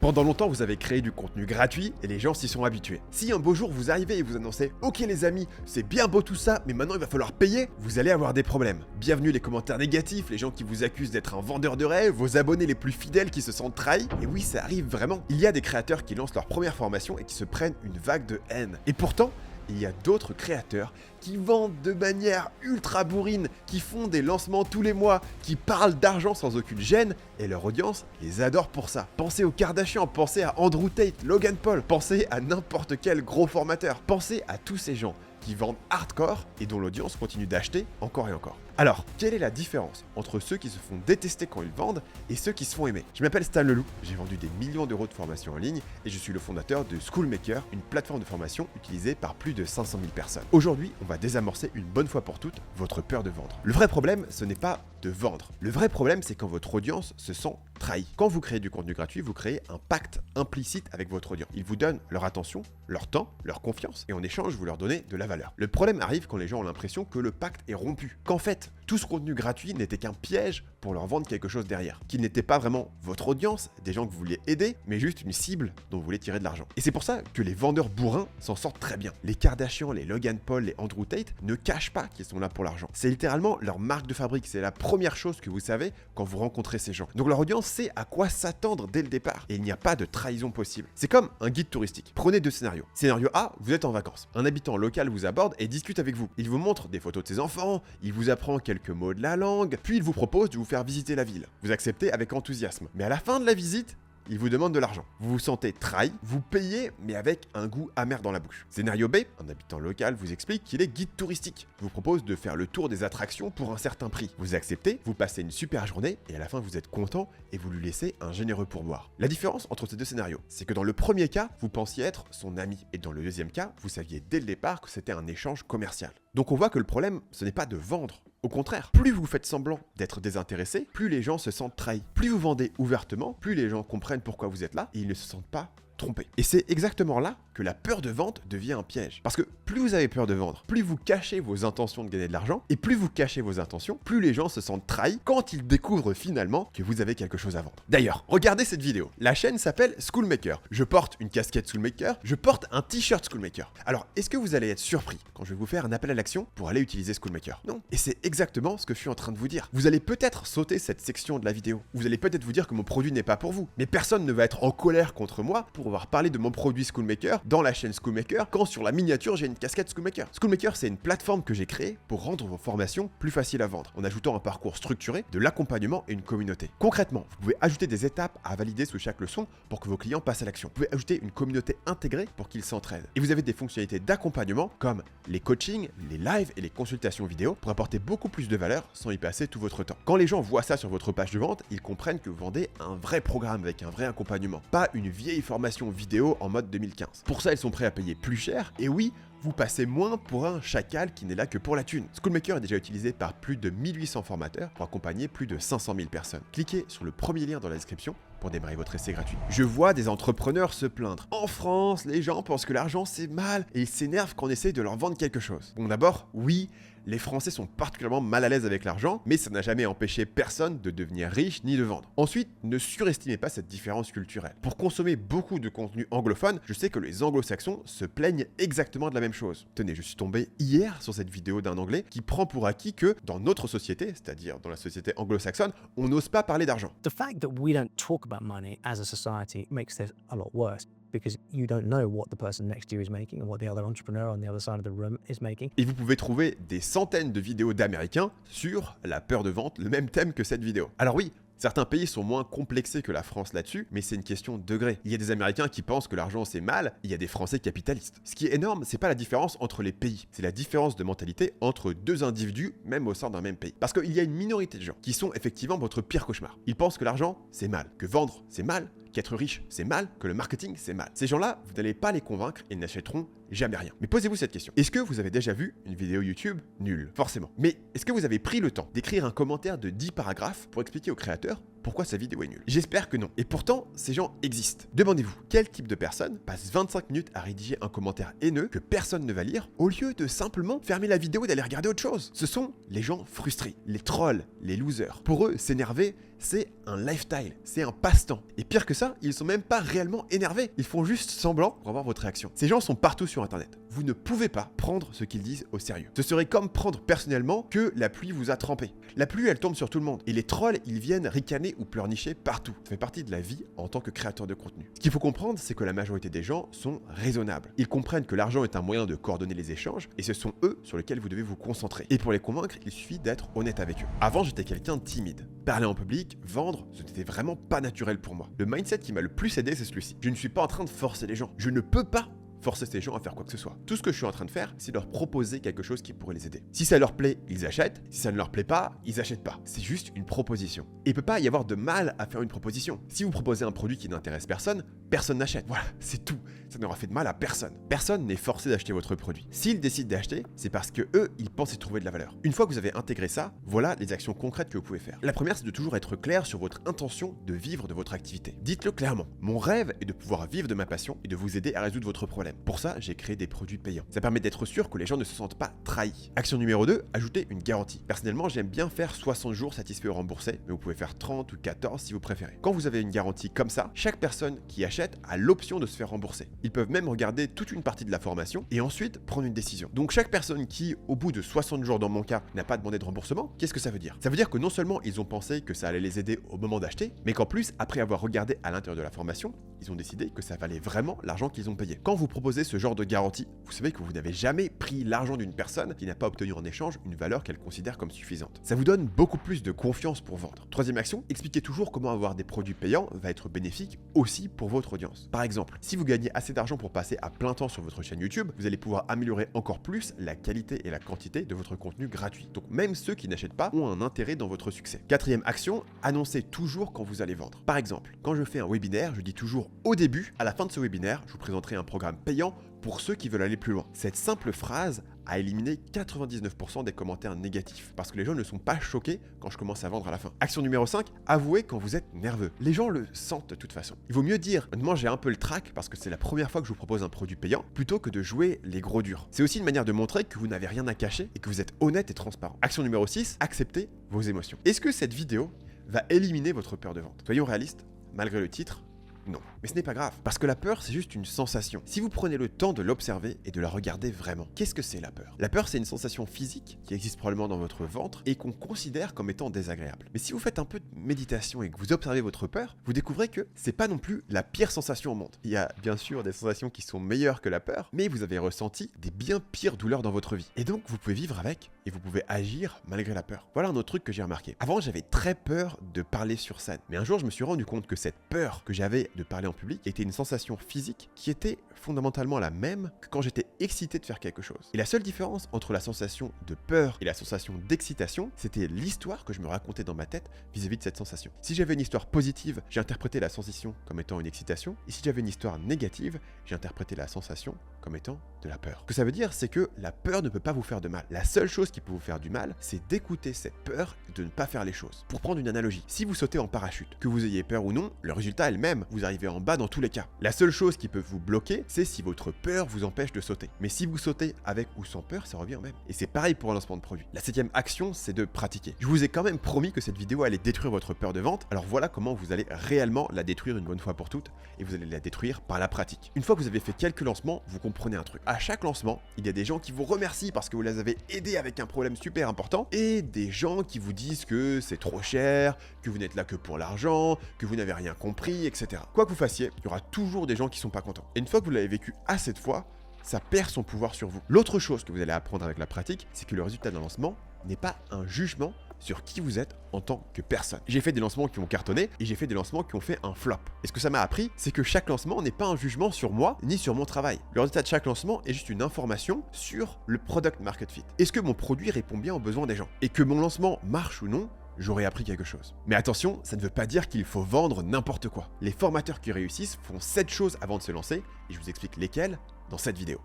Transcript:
Pendant longtemps, vous avez créé du contenu gratuit et les gens s'y sont habitués. Si un beau jour vous arrivez et vous annoncez « Ok les amis, c'est bien beau tout ça, mais maintenant il va falloir payer », vous allez avoir des problèmes. Bienvenue les commentaires négatifs, les gens qui vous accusent d'être un vendeur de rêve, vos abonnés les plus fidèles qui se sentent trahis. Et oui, ça arrive vraiment. Il y a des créateurs qui lancent leur première formation et qui se prennent une vague de haine. Et pourtant, il y a d'autres créateurs qui vendent de manière ultra bourrine, qui font des lancements tous les mois, qui parlent d'argent sans aucune gêne, et leur audience les adore pour ça. Pensez aux Kardashian, pensez à Andrew Tate, Logan Paul, pensez à n'importe quel gros formateur, pensez à tous ces gens qui vendent hardcore et dont l'audience continue d'acheter encore et encore. Alors, quelle est la différence entre ceux qui se font détester quand ils vendent et ceux qui se font aimer? Je m'appelle Stan Leloup, j'ai vendu des millions d'euros de formation en ligne et je suis le fondateur de Schoolmaker, une plateforme de formation utilisée par plus de 500 000 personnes. Aujourd'hui, on va désamorcer une bonne fois pour toutes votre peur de vendre. Le vrai problème, ce n'est pas de vendre. Le vrai problème, c'est quand votre audience se sent trahie. Quand vous créez du contenu gratuit, vous créez un pacte implicite avec votre audience. Ils vous donnent leur attention, leur temps, leur confiance, et en échange, vous leur donnez de la valeur. Le problème arrive quand les gens ont l'impression que le pacte est rompu, qu'en fait, tout ce contenu gratuit n'était qu'un piège pour leur vendre quelque chose derrière, qu'il n'était pas vraiment votre audience, des gens que vous vouliez aider, mais juste une cible dont vous voulez tirer de l'argent. Et c'est pour ça que les vendeurs bourrins s'en sortent très bien. Les Kardashian, les Logan Paul, les Andrew Tate ne cachent pas qu'ils sont là pour l'argent. C'est littéralement leur marque de fabrique, c'est la première chose que vous savez quand vous rencontrez ces gens. Donc leur audience sait à quoi s'attendre dès le départ, et il n'y a pas de trahison possible. C'est comme un guide touristique. Prenez deux scénarios. Scénario A, vous êtes en vacances. Un habitant local vous aborde et discute avec vous. Il vous montre des photos de ses enfants, il vous apprend quelques mots de la langue, puis il vous propose de vous faire visiter la ville. Vous acceptez avec enthousiasme. Mais à la fin de la visite, il vous demande de l'argent. Vous vous sentez trahi, vous payez, mais avec un goût amer dans la bouche. Scénario B, un habitant local vous explique qu'il est guide touristique. Vous propose de faire le tour des attractions pour un certain prix. Vous acceptez, vous passez une super journée, et à la fin vous êtes content et vous lui laissez un généreux pourboire. La différence entre ces deux scénarios, c'est que dans le premier cas, vous pensiez être son ami, et dans le deuxième cas, vous saviez dès le départ que c'était un échange commercial. Donc on voit que le problème, ce n'est pas de vendre. Au contraire, plus vous faites semblant d'être désintéressé, plus les gens se sentent trahis. Plus vous vendez ouvertement, plus les gens comprennent pourquoi vous êtes là et ils ne se sentent pas trompés. Et c'est exactement là que la peur de vente devient un piège. Parce que plus vous avez peur de vendre, plus vous cachez vos intentions de gagner de l'argent, et plus vous cachez vos intentions, plus les gens se sentent trahis quand ils découvrent finalement que vous avez quelque chose à vendre. D'ailleurs, regardez cette vidéo. La chaîne s'appelle Schoolmaker. Je porte une casquette Schoolmaker, je porte un t-shirt Schoolmaker. Alors, est-ce que vous allez être surpris quand je vais vous faire un appel à l'action pour aller utiliser Schoolmaker? Non. Et c'est exactement ce que je suis en train de vous dire. Vous allez peut-être sauter cette section de la vidéo. Vous allez peut-être vous dire que mon produit n'est pas pour vous. Mais personne ne va être en colère contre moi pour avoir parlé de mon produit Schoolmaker dans la chaîne Schoolmaker quand sur la miniature j'ai une casquette Schoolmaker. Schoolmaker, c'est une plateforme que j'ai créée pour rendre vos formations plus faciles à vendre en ajoutant un parcours structuré, de l'accompagnement et une communauté. Concrètement, vous pouvez ajouter des étapes à valider sous chaque leçon pour que vos clients passent à l'action. Vous pouvez ajouter une communauté intégrée pour qu'ils s'entraident. Et vous avez des fonctionnalités d'accompagnement comme les coachings, les lives et les consultations vidéo pour apporter beaucoup plus de valeur sans y passer tout votre temps. Quand les gens voient ça sur votre page de vente, ils comprennent que vous vendez un vrai programme avec un vrai accompagnement, pas une vieille formation vidéo en mode 2015. Pour ça, ils sont prêts à payer plus cher, et oui, vous passez moins pour un chacal qui n'est là que pour la thune. Schoolmaker est déjà utilisé par plus de 1800 formateurs pour accompagner plus de 500 000 personnes. Cliquez sur le premier lien dans la description pour démarrer votre essai gratuit. Je vois des entrepreneurs se plaindre. En France, les gens pensent que l'argent c'est mal et ils s'énervent quand on essaye de leur vendre quelque chose. Bon d'abord, oui, les Français sont particulièrement mal à l'aise avec l'argent, mais ça n'a jamais empêché personne de devenir riche ni de vendre. Ensuite, ne surestimez pas cette différence culturelle. Pour consommer beaucoup de contenu anglophone, je sais que les anglo-saxons se plaignent exactement de la même chose. Tenez, je suis tombé hier sur cette vidéo d'un anglais qui prend pour acquis que dans notre société, c'est-à-dire dans la société anglo-saxonne, on n'ose pas parler d'argent. The fact that we don't talk about money as a society makes this a lot worse because you don't know what the person next to you is making and what the other entrepreneur on the other side of the room is making. Et vous pouvez trouver des centaines de vidéos d'Américains sur la peur de vente, le même thème que cette vidéo. Alors oui, certains pays sont moins complexés que la France là-dessus, mais c'est une question de degré. Il y a des Américains qui pensent que l'argent c'est mal, il y a des Français capitalistes. Ce qui est énorme, c'est pas la différence entre les pays, c'est la différence de mentalité entre deux individus, même au sein d'un même pays. Parce qu'il y a une minorité de gens qui sont effectivement votre pire cauchemar. Ils pensent que l'argent c'est mal, que vendre c'est mal, qu'être riche c'est mal, que le marketing c'est mal. Ces gens-là, vous n'allez pas les convaincre et ils n'achèteront jamais rien. Mais posez-vous cette question. Est-ce que vous avez déjà vu une vidéo YouTube nulle? Forcément. Mais est-ce que vous avez pris le temps d'écrire un commentaire de 10 paragraphes pour expliquer au créateur pourquoi sa vidéo est nulle? J'espère que non. Et pourtant, ces gens existent. Demandez-vous, quel type de personne passe 25 minutes à rédiger un commentaire haineux que personne ne va lire au lieu de simplement fermer la vidéo et d'aller regarder autre chose? Ce sont les gens frustrés, les trolls, les losers. Pour eux, s'énerver, c'est un lifestyle, c'est un passe-temps. Et pire que ça, ils sont même pas réellement énervés, ils font juste semblant pour avoir votre réaction. Ces gens sont partout sur internet. Vous ne pouvez pas prendre ce qu'ils disent au sérieux. Ce serait comme prendre personnellement que la pluie vous a trempé. La pluie, elle tombe sur tout le monde. Et les trolls, ils viennent ricaner ou pleurnicher partout. Ça fait partie de la vie en tant que créateur de contenu. Ce qu'il faut comprendre, c'est que la majorité des gens sont raisonnables. Ils comprennent que l'argent est un moyen de coordonner les échanges et ce sont eux sur lesquels vous devez vous concentrer. Et pour les convaincre, il suffit d'être honnête avec eux. Avant, j'étais quelqu'un de timide. Parler en public, vendre, ce n'était vraiment pas naturel pour moi. Le mindset qui m'a le plus aidé, c'est celui-ci. Je ne suis pas en train de forcer les gens. Je ne peux pas forcer ces gens à faire quoi que ce soit. Tout ce que je suis en train de faire, c'est leur proposer quelque chose qui pourrait les aider. Si ça leur plaît, ils achètent. Si ça ne leur plaît pas, ils achètent pas. C'est juste une proposition. Et il peut pas y avoir de mal à faire une proposition. Si vous proposez un produit qui n'intéresse personne, personne n'achète. Voilà, c'est tout. Ça n'aura fait de mal à personne. Personne n'est forcé d'acheter votre produit. S'ils décident d'acheter, c'est parce que eux, ils pensent y trouver de la valeur. Une fois que vous avez intégré ça, voilà les actions concrètes que vous pouvez faire. La première, c'est de toujours être clair sur votre intention de vivre de votre activité. Dites-le clairement. Mon rêve est de pouvoir vivre de ma passion et de vous aider à résoudre votre problème. Pour ça, j'ai créé des produits payants. Ça permet d'être sûr que les gens ne se sentent pas trahis. Action numéro 2, ajoutez une garantie. Personnellement, j'aime bien faire 60 jours satisfaits ou remboursés, mais vous pouvez faire 30 ou 14 si vous préférez. Quand vous avez une garantie comme ça, chaque personne qui achète a l'option de se faire rembourser. Ils peuvent même regarder toute une partie de la formation et ensuite prendre une décision. Donc chaque personne qui, au bout de 60 jours dans mon cas, n'a pas demandé de remboursement, qu'est-ce que ça veut dire? Ça veut dire que non seulement ils ont pensé que ça allait les aider au moment d'acheter, mais qu'en plus, après avoir regardé à l'intérieur de la formation, ils ont décidé que ça valait vraiment l'argent qu'ils ont payé. Quand vous proposez ce genre de garantie, vous savez que vous n'avez jamais pris l'argent d'une personne qui n'a pas obtenu en échange une valeur qu'elle considère comme suffisante. Ça vous donne beaucoup plus de confiance pour vendre. Troisième action, expliquez toujours comment avoir des produits payants va être bénéfique aussi pour votre audience. Par exemple, si vous gagnez assez d'argent pour passer à plein temps sur votre chaîne YouTube, vous allez pouvoir améliorer encore plus la qualité et la quantité de votre contenu gratuit. Donc même ceux qui n'achètent pas ont un intérêt dans votre succès. Quatrième action, annoncez toujours quand vous allez vendre. Par exemple, quand je fais un webinaire, je dis toujours au début, à la fin de ce webinaire, je vous présenterai un programme payant pour ceux qui veulent aller plus loin. Cette simple phrase a éliminé 99% des commentaires négatifs parce que les gens ne sont pas choqués quand je commence à vendre à la fin. Action numéro 5, avouez quand vous êtes nerveux. Les gens le sentent de toute façon. Il vaut mieux dire « moi j'ai un peu le trac parce que c'est la première fois que je vous propose un produit payant » plutôt que de jouer les gros durs. C'est aussi une manière de montrer que vous n'avez rien à cacher et que vous êtes honnête et transparent. Action numéro 6, acceptez vos émotions. Est-ce que cette vidéo va éliminer votre peur de vente? Soyons réalistes, malgré le titre, non. Mais ce n'est pas grave, parce que la peur, c'est juste une sensation. Si vous prenez le temps de l'observer et de la regarder vraiment, qu'est-ce que c'est la peur? La peur, c'est une sensation physique qui existe probablement dans votre ventre et qu'on considère comme étant désagréable. Mais si vous faites un peu de méditation et que vous observez votre peur, vous découvrez que c'est pas non plus la pire sensation au monde. Il y a bien sûr des sensations qui sont meilleures que la peur, mais vous avez ressenti des bien pires douleurs dans votre vie. Et donc, vous pouvez vivre avec et vous pouvez agir malgré la peur. Voilà un autre truc que j'ai remarqué. Avant, j'avais très peur de parler sur scène. Mais un jour, je me suis rendu compte que cette peur que j'avais de parler en public était une sensation physique qui était fondamentalement la même que quand j'étais excité de faire quelque chose. Et la seule différence entre la sensation de peur et la sensation d'excitation, c'était l'histoire que je me racontais dans ma tête vis-à-vis de cette sensation. Si j'avais une histoire positive, j'ai interprété la sensation comme étant une excitation, et si j'avais une histoire négative, j'ai interprété la sensation comme étant de la peur. Ce que ça veut dire, c'est que la peur ne peut pas vous faire de mal. La seule chose qui peut vous faire du mal, c'est d'écouter cette peur et de ne pas faire les choses. Pour prendre une analogie, si vous sautez en parachute, que vous ayez peur ou non, le résultat est le même, vous arrivez en bas dans tous les cas. La seule chose qui peut vous bloquer, c'est si votre peur vous empêche de sauter. Mais si vous sautez avec ou sans peur, ça revient au même. Et c'est pareil pour un lancement de produit. La 7e action, c'est de pratiquer. Je vous ai quand même promis que cette vidéo allait détruire votre peur de vente, alors voilà comment vous allez réellement la détruire une bonne fois pour toutes, et vous allez la détruire par la pratique. Une fois que vous avez fait quelques lancements, vous comprenez un truc. À chaque lancement, il y a des gens qui vous remercient parce que vous les avez aidés avec un problème super important, et des gens qui vous disent que c'est trop cher, que vous n'êtes là que pour l'argent, que vous n'avez rien compris, etc. Quoi que vous fassiez, il y aura toujours des gens qui sont pas contents. Et une fois que vous l'avez vécu assez de fois, ça perd son pouvoir sur vous. L'autre chose que vous allez apprendre avec la pratique, c'est que le résultat d'un lancement n'est pas un jugement sur qui vous êtes en tant que personne. J'ai fait des lancements qui ont cartonné et j'ai fait des lancements qui ont fait un flop. Et ce que ça m'a appris, c'est que chaque lancement n'est pas un jugement sur moi ni sur mon travail. Le résultat de chaque lancement est juste une information sur le product market fit. Est-ce que mon produit répond bien aux besoins des gens? Et que mon lancement marche ou non, j'aurais appris quelque chose. Mais attention, ça ne veut pas dire qu'il faut vendre n'importe quoi. Les formateurs qui réussissent font 7 choses avant de se lancer et je vous explique lesquelles dans cette vidéo.